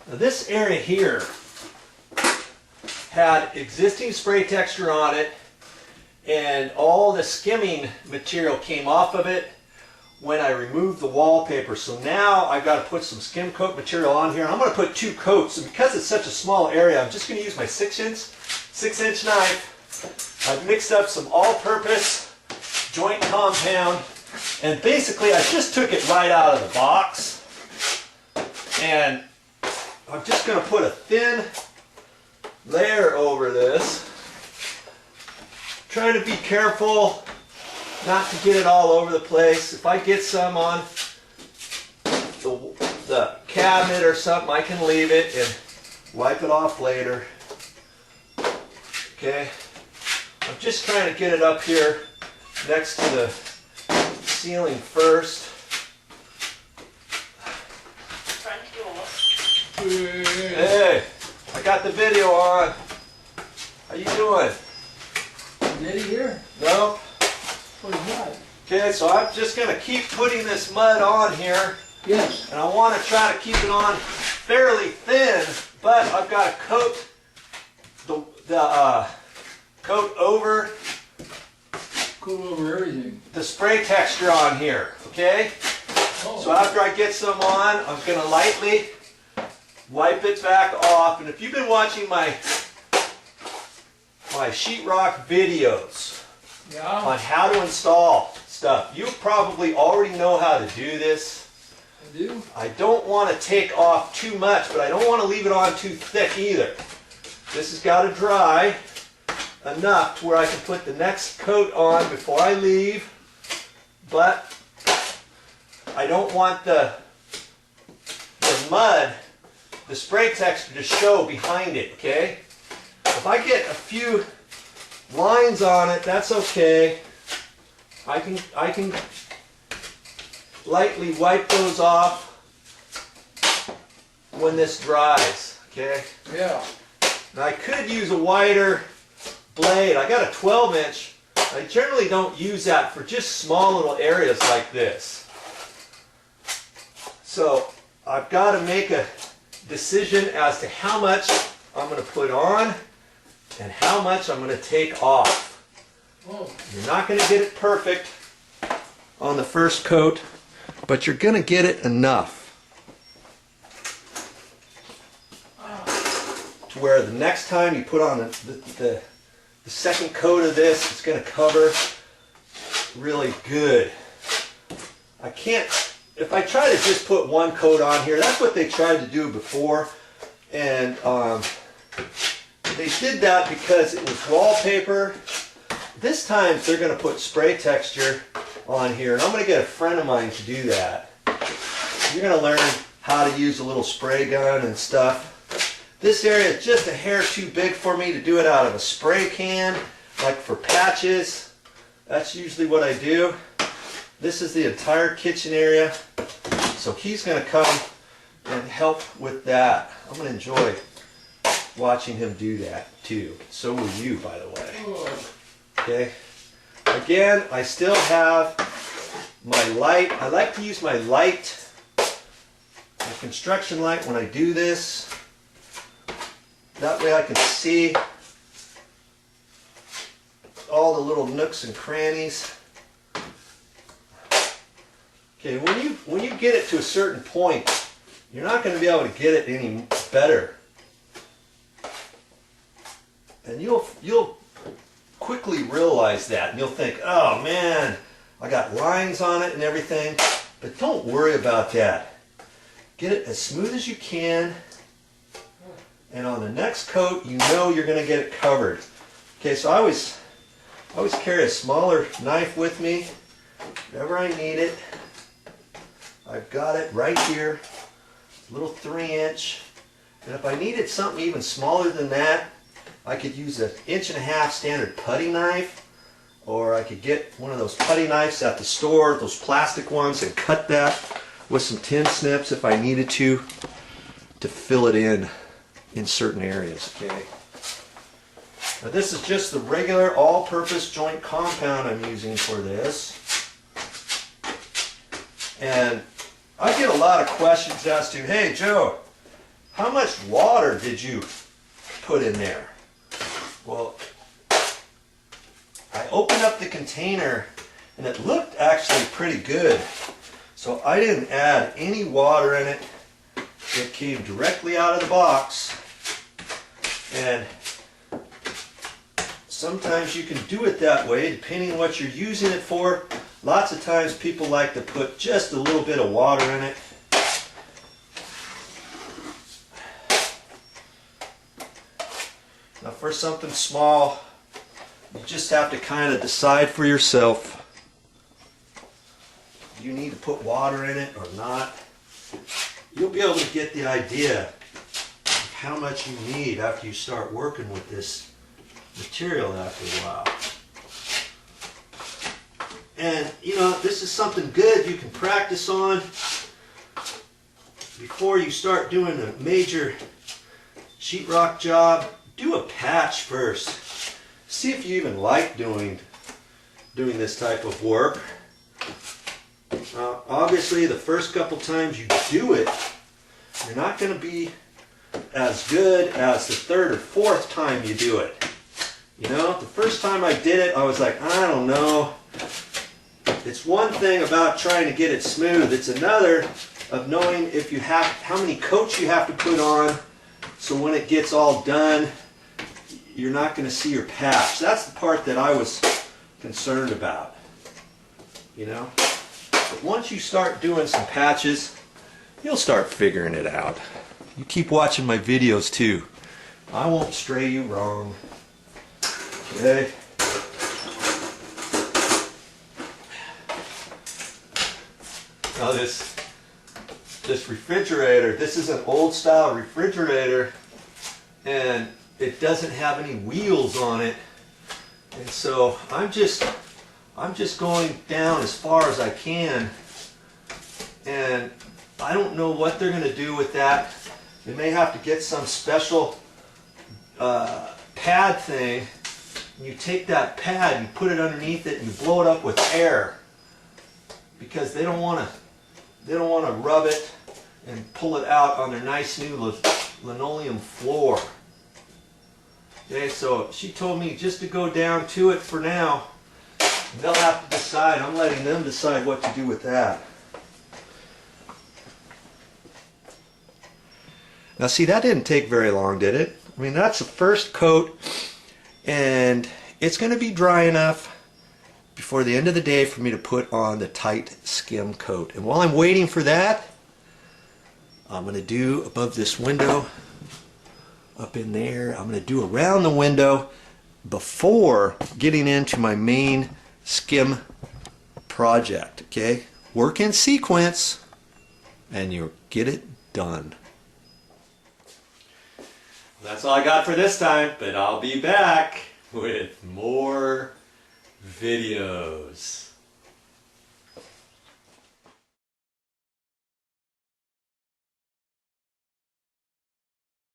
Now this area here had existing spray texture on it, and all the skimming material came off of it when I removed the wallpaper. So now I've got to put some skim coat material on here. I'm going to put 2 coats, and because it's such a small area, I'm just going to use my 6-inch knife. I've mixed up some all-purpose joint compound, and basically I just took it right out of the box, and I'm just going to put a thin layer over this. Trying to be careful not to get it all over the place. If I get some on the cabinet or something, I can leave it and wipe it off later. Okay, I'm just trying to get it up here next to the ceiling first. Hey, I got the video on. How you doing? Is Eddie here? No. What is that? Okay, so I'm just going to keep putting this mud on here. Yes. And I want to try to keep it on fairly thin, but I've got to coat the coat over everything. the spray texture on here. Okay. Oh. So after I get some on, I'm going to lightly wipe it back off. And if you've been watching my sheetrock videos on how to install stuff, you probably already know how to do this. I do. I don't want to take off too much, but I don't want to leave it on too thick either. This has got to dry enough to where I can put the next coat on before I leave, but I don't want the mud, the spray texture, to show behind it, okay? If I get a few lines on it, that's okay. I can lightly wipe those off when this dries, okay? Yeah. Now I could use a wider blade. I got a 12-inch. I generally don't use that for just small little areas like this. So I've got to make a decision as to how much I'm going to put on and how much I'm going to take off. Oh. You're not going to get it perfect on the first coat, but you're going to get it enough to where the next time you put on the second coat of this, it's going to cover really good. I can't, if I try to just put 1 coat on here, that's what they tried to do before, and they did that because it was wallpaper. This time they're going to put spray texture on here, and I'm going to get a friend of mine to do that. You're going to learn how to use a little spray gun and stuff. This area is just a hair too big for me to do it out of a spray can, like for patches. That's usually what I do. This is the entire kitchen area, so he's going to come and help with that. I'm going to enjoy watching him do that too. So will you, by the way. Okay. Again, I still have my light. I like to use my light, my construction light, when I do this. That way I can see all the little nooks and crannies. Okay, when you get it to a certain point, you're not going to be able to get it any better. And you'll quickly realize that, and you'll think, oh man, I got lines on it and everything. But don't worry about that. Get it as smooth as you can, and on the next coat, you know you're going to get it covered. Okay, so I always carry a smaller knife with me whenever I need it. I've got it right here, little 3-inch. And if I needed something even smaller than that, I could use an 1.5 inch standard putty knife, or I could get one of those putty knives at the store, those plastic ones, and cut that with some tin snips if I needed to fill it in certain areas. Okay. Now this is just the regular all-purpose joint compound I'm using for this. And I get a lot of questions as to, hey Joe, how much water did you put in there? Well, I opened up the container and it looked actually pretty good. So I didn't add any water in it. It came directly out of the box. And sometimes you can do it that way depending on what you're using it for. Lots of times people like to put just a little bit of water in it. Now for something small, you just have to kind of decide for yourself. Do you need to put water in it or not? You'll be able to get the idea of how much you need after you start working with this material after a while. And you know, this is something good you can practice on before you start doing a major sheetrock job. Do a patch first. See if you even like doing this type of work. Obviously, the first couple times you do it, you're not going to be as good as the third or fourth time you do it. You know, the first time I did it, I was like, I don't know. It's one thing about trying to get it smooth. It's another of knowing if you have how many coats you have to put on, so when it gets all done, you're not going to see your patch. That's the part that I was concerned about. You know? But once you start doing some patches, you'll start figuring it out. You keep watching my videos too. I won't stray you wrong. Okay? Now this refrigerator, this is an old style refrigerator, and it doesn't have any wheels on it. And so I'm just going down as far as I can, and I don't know what they're going to do with that. They may have to get some special pad thing. You take that pad, you put it underneath it, and you blow it up with air, because they don't want to rub it and pull it out on their nice new linoleum floor. Okay, so she told me just to go down to it for now. They'll have to decide. I'm letting them decide what to do with that. Now see, that didn't take very long, did it? I mean, that's the first coat, and it's going to be dry enough before the end of the day for me to put on the tight skim coat. And while I'm waiting for that, I'm going to do above this window, up in there, I'm going to do around the window before getting into my main skim project. Okay? Work in sequence and you'll get it done. That's all I got for this time, but I'll be back with more videos.